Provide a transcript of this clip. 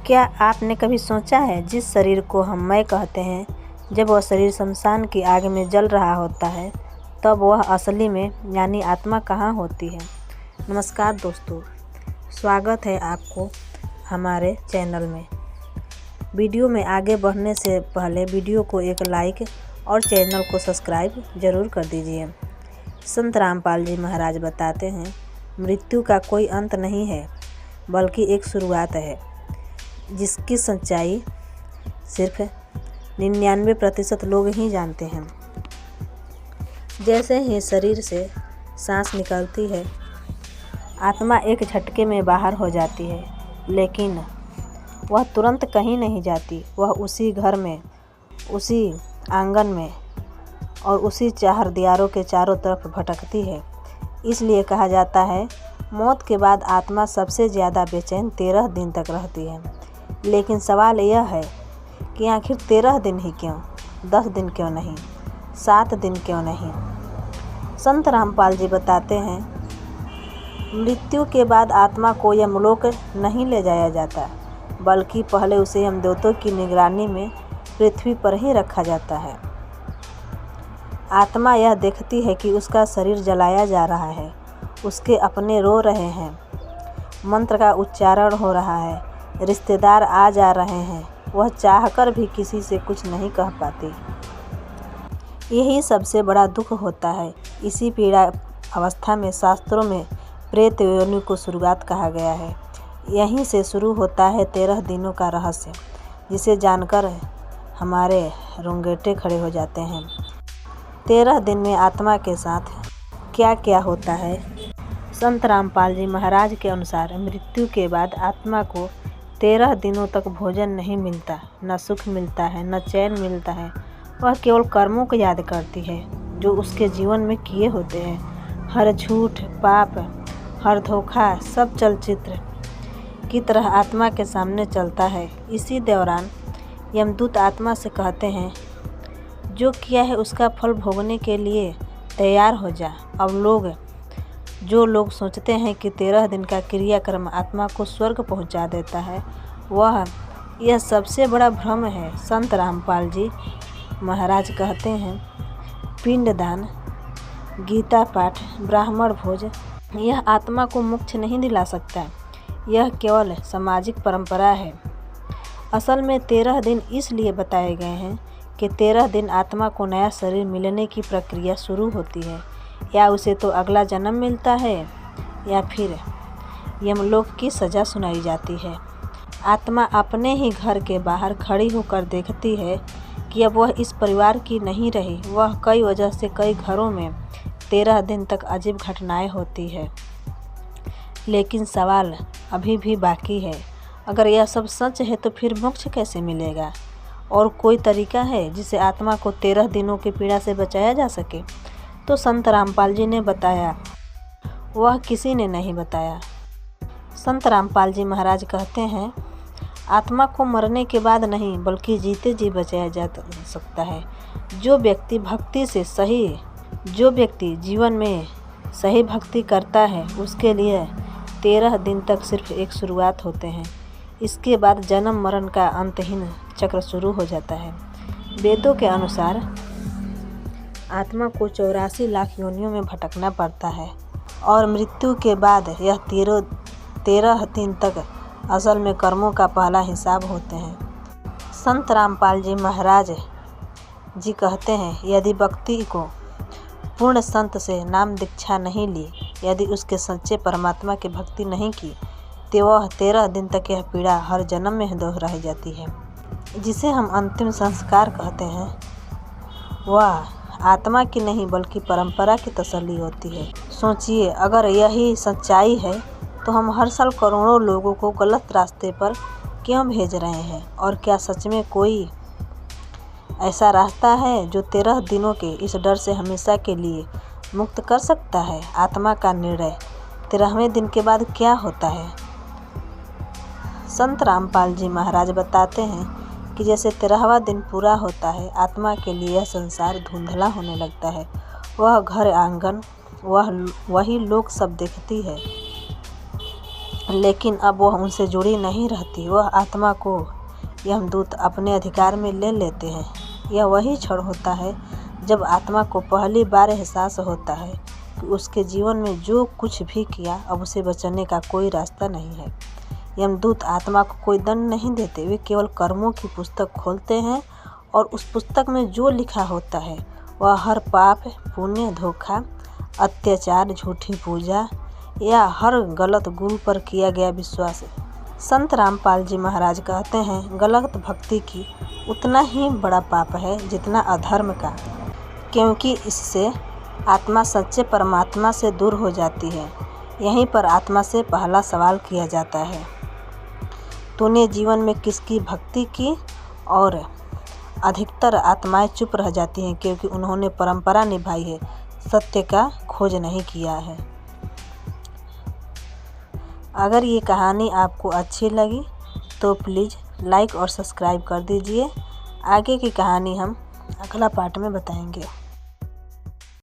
क्या आपने कभी सोचा है, जिस शरीर को हम मैं कहते हैं, जब वह शरीर शमशान की आग में जल रहा होता है, तब वह असली में यानी आत्मा कहाँ होती है। नमस्कार दोस्तों, स्वागत है आपको हमारे चैनल में। वीडियो में आगे बढ़ने से पहले वीडियो को एक लाइक और चैनल को सब्सक्राइब जरूर कर दीजिए। संत रामपाल जी महाराज बताते हैं, मृत्यु का कोई अंत नहीं है, बल्कि एक शुरुआत है, जिसकी सच्चाई सिर्फ 99% लोग ही जानते हैं। जैसे ही शरीर से सांस निकलती है, आत्मा एक झटके में बाहर हो जाती है, लेकिन वह तुरंत कहीं नहीं जाती। वह उसी घर में, उसी आंगन में और उसी चार दीवारों के चारों तरफ भटकती है। इसलिए कहा जाता है, मौत के बाद आत्मा सबसे ज़्यादा बेचैन 13 दिन तक रहती है। लेकिन सवाल यह है कि आखिर 13 दिन ही क्यों, 10 दिन क्यों नहीं, 7 दिन क्यों नहीं। संत रामपाल जी बताते हैं, मृत्यु के बाद आत्मा को यमलोक नहीं ले जाया जाता, बल्कि पहले उसे यमदूतों की निगरानी में पृथ्वी पर ही रखा जाता है। आत्मा यह देखती है कि उसका शरीर जलाया जा रहा है, उसके अपने रो रहे हैं, मंत्र का उच्चारण हो रहा है, रिश्तेदार आ जा रहे हैं। वह चाहकर भी किसी से कुछ नहीं कह पाती। यही सबसे बड़ा दुख होता है। इसी पीड़ा अवस्था में शास्त्रों में प्रेत योनि को शुरुआत कहा गया है। यहीं से शुरू होता है 13 दिनों का रहस्य, जिसे जानकर हमारे रोंगटे खड़े हो जाते हैं। 13 दिन में आत्मा के साथ क्या क्या होता है। संत रामपाल जी महाराज के अनुसार, मृत्यु के बाद आत्मा को 13 दिनों तक भोजन नहीं मिलता, न सुख मिलता है, न चैन मिलता है। वह केवल कर्मों को याद करती है जो उसके जीवन में किए होते हैं। हर झूठ, पाप, हर धोखा, सब चलचित्र की तरह आत्मा के सामने चलता है। इसी दौरान यमदूत आत्मा से कहते हैं, जो किया है उसका फल भोगने के लिए तैयार हो जा। अब जो लोग सोचते हैं कि 13 दिन का क्रियाक्रम आत्मा को स्वर्ग पहुंचा देता है, यह सबसे बड़ा भ्रम है। संत रामपाल जी महाराज कहते हैं, पिंडदान, गीता पाठ, ब्राह्मण भोज यह आत्मा को मोक्ष नहीं दिला सकता। यह केवल सामाजिक परंपरा है। असल में 13 दिन इसलिए बताए गए हैं कि 13 दिन आत्मा को नया शरीर मिलने की प्रक्रिया शुरू होती है। या उसे तो अगला जन्म मिलता है, या फिर यमलोक की सज़ा सुनाई जाती है। आत्मा अपने ही घर के बाहर खड़ी होकर देखती है कि अब वह इस परिवार की नहीं रही। वह कई वजह से कई घरों में 13 दिन तक अजीब घटनाएं होती है। लेकिन सवाल अभी भी बाकी है, अगर यह सब सच है तो फिर मोक्ष कैसे मिलेगा? और कोई तरीका है जिससे आत्मा को 13 दिनों की पीड़ा से बचाया जा सके? तो संत रामपाल जी ने बताया, वह किसी ने नहीं बताया। संत रामपाल जी महाराज कहते हैं, आत्मा को मरने के बाद नहीं, बल्कि जीते जी बचाया जा सकता है। जो व्यक्ति जीवन में सही भक्ति करता है, उसके लिए 13 दिन तक सिर्फ एक शुरुआत होते हैं। इसके बाद जन्म मरण का अंतहीन चक्र शुरू हो जाता है। वेदों के अनुसार आत्मा को 84 लाख योनियों में भटकना पड़ता है, और मृत्यु के बाद यह 13 दिन तक असल में कर्मों का पहला हिसाब होते हैं। संत रामपाल जी महाराज जी कहते हैं, यदि व्यक्ति को पूर्ण संत से नाम दीक्षा नहीं ली, यदि उसके सच्चे परमात्मा की भक्ति नहीं की, तो वह 13 दिन तक यह पीड़ा हर जन्म में दोहराई जाती है। जिसे हम अंतिम संस्कार कहते हैं, वह आत्मा की नहीं बल्कि परंपरा की तसल्ली होती है। सोचिए, अगर यही सच्चाई है तो हम हर साल करोड़ों लोगों को गलत रास्ते पर क्यों भेज रहे हैं? और क्या सच में कोई ऐसा रास्ता है जो 13 दिनों के इस डर से हमेशा के लिए मुक्त कर सकता है? आत्मा का निर्णय 13वें दिन के बाद क्या होता है? संत रामपाल जी महाराज बताते हैं कि जैसे 13वां दिन पूरा होता है, आत्मा के लिए यह संसार धुंधला होने लगता है। वह घर आंगन, वही लोग सब देखती है। लेकिन अब वह उनसे जुड़ी नहीं रहती। वह आत्मा को यमदूत अपने अधिकार में ले लेते हैं। यह वही क्षण होता है जब आत्मा को पहली बार एहसास होता है कि उसके जीवन में जो कुछ भी किया अब उसे बचने का कोई रास्ता नहीं है। यमदूत आत्मा को कोई दंड नहीं देते, वे केवल कर्मों की पुस्तक खोलते हैं और उस पुस्तक में जो लिखा होता है वह हर पाप, पुण्य, धोखा, अत्याचार, झूठी पूजा या हर गलत गुरु पर किया गया विश्वास है। संत रामपाल जी महाराज कहते हैं, गलत भक्ति की उतना ही बड़ा पाप है जितना अधर्म का, क्योंकि इससे आत्मा सच्चे परमात्मा से दूर हो जाती है। यहीं पर आत्मा से पहला सवाल किया जाता है, तूने जीवन में किसकी भक्ति की? और अधिकतर आत्माएं चुप रह जाती हैं क्योंकि उन्होंने परंपरा निभाई है, सत्य का खोज नहीं किया है। अगर ये कहानी आपको अच्छी लगी तो प्लीज़ लाइक और सब्सक्राइब कर दीजिए। आगे की कहानी हम अगला पार्ट में बताएंगे।